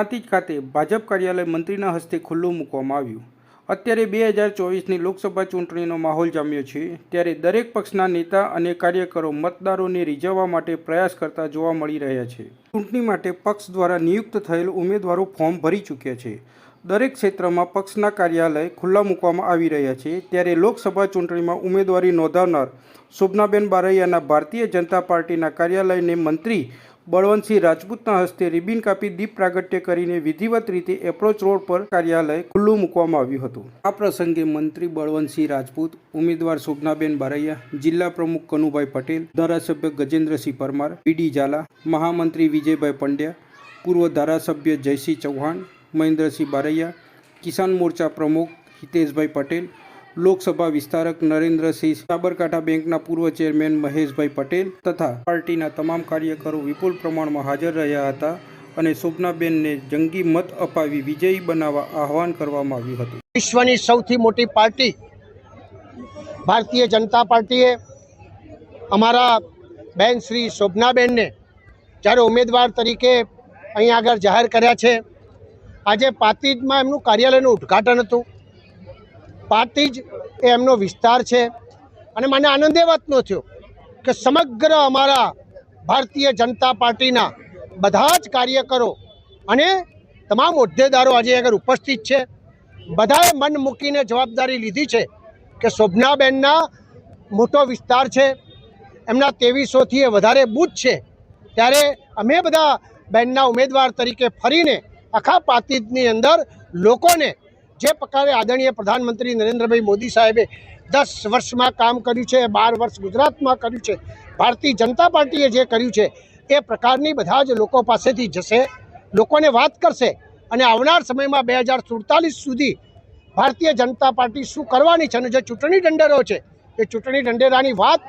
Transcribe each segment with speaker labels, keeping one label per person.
Speaker 1: પ્રાંતિજ ખાતે ભાજપ કાર્યાલય મંત્રીના હસ્તે ખુલ્લું મૂકવામાં આવ્યું। અત્યારે 2024ની લોકસભા ચૂંટણીનો માહોલ જામ્યો છે, ત્યારે દરેક પક્ષના નેતા અને કાર્યકરો મતદારોને રીઝવવા માટે પ્રયાસ કરતા જોવા મળી રહ્યા છે। ચૂંટણી માટે પક્ષ દ્વારા નિયુક્ત થયેલ ઉમેદવારો ફોર્મ ભરી ચૂક્યા છે। દરેક ક્ષેત્રમાં પક્ષના કાર્યાલય ખુલ્લા મૂકવામાં આવી રહ્યા છે, ત્યારે લોકસભા ચૂંટણીમાં ઉમેદવારી નોંધાવનાર શોભનાબેન બારૈયાના ભારતીય જનતા પાર્ટીના કાર્યાલયને મંત્રી બળવંતસિંહ રાજપૂતના હસ્તે રિબિન કાપી દીપ પ્રાગટ્ય કરીને વિધિવત રીતે એપ્રોચ રોડ પર કાર્યાલય ખુલ્લું મૂકવામાં આવ્યું હતું। આ પ્રસંગે મંત્રી બળવંતસિંહ રાજપૂત, ઉમેદવાર શોભનાબેન બારૈયા, જિલ્લા પ્રમુખ કનુભાઈ પટેલ, ધારાસભ્ય ગજેન્દ્રસિંહ પરમાર, પીડી ઝાલા, મહામંત્રી વિજયભાઈ પંડ્યા, પૂર્વ ધારાસભ્ય જયસિંહ ચૌહાણ, મહેન્દ્રસિંહ બારૈયા, કિસાન મોરચા પ્રમુખ હિતેશભાઈ પટેલ, લોકસભા વિસ્તારક નરેન્દ્રસિંહ, સાબરકાંઠા બેંકના પૂર્વ ચેરમેન મહેશભાઈ પટેલ તથા પાર્ટીના તમામ કાર્યકરો વિપુલ પ્રમાણમાં હાજર રહ્યા હતા અને શોભનાબેનને જંગી મત અપાવી વિજયી બનાવવા આહવાન કરવામાં આવ્યું હતું।
Speaker 2: વિશ્વની સૌથી મોટી પાર્ટી ભારતીય જનતા પાર્ટીએ અમારા બેન શ્રી શોભનાબેનને જ્યારે ઉમેદવાર તરીકે અહીં આગળ જાહેર કર્યા છે। આજે પાતીજમાં એમનું કાર્યાલયનું ઉદ્ઘાટન હતું। પાતીજ એ એમનો વિસ્તાર છે અને મને આનંદ એ વાતનો થયો કે સમગ્ર અમારા ભારતીય જનતા પાર્ટીના બધા જ કાર્યકરો અને તમામ હોદ્દેદારો આજે આગળ ઉપસ્થિત છે। બધાએ મન મૂકીને જવાબદારી લીધી છે કે શોભનાબેનના મોટો વિસ્તાર છે, એમના 2300થી વધારે બૂથ છે, ત્યારે અમે બધા બેનના ઉમેદવાર તરીકે ફરીને આખા પાતીજની અંદર લોકોને જે પ્રકારે આદરણીય પ્રધાનમંત્રી નરેન્દ્રભાઈ મોદી સાહેબે 10 વર્ષમાં કામ કર્યું છે, 12 વર્ષ ગુજરાતમાં કર્યું છે, ભારતીય જનતા પાર્ટીએ જે કર્યું છે એ પ્રકારની બધા જ લોકો પાસેથી જશે, લોકોને વાત કરશે અને આવનાર સમયમાં 2047 સુધી ભારતીય જનતા પાર્ટી શું કરવાની છે અને જે ચૂંટણી ઢંઢેરો છે એ ચૂંટણી ઢંઢેરાની વાત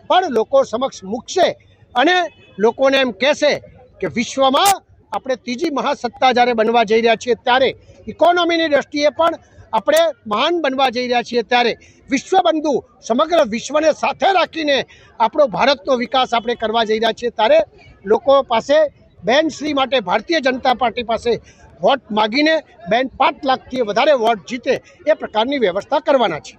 Speaker 2: પણ લોકો સમક્ષ મૂકશે અને લોકોને એમ કહેશે કે વિશ્વમાં આપણે ત્રીજી મહાસત્તા જ્યારે બનવા જઈ રહ્યા છીએ, ત્યારે ઇકોનોમીની દ્રષ્ટિએ પણ આપણે મહાન બનવા જઈ રહ્યા છીએ, ત્યારે વિશ્વબંધુ સમગ્ર વિશ્વને સાથે રાખીને આપણો ભારતનો વિકાસ આપણે કરવા જઈ રહ્યા છીએ, ત્યારે લોકો પાસે બેન શ્રી માટે ભારતીય જનતા પાર્ટી પાસે વોટ માગીને બેન 5 લાખથી વધારે વોટ જીતે એ પ્રકારની વ્યવસ્થા કરવાના છે।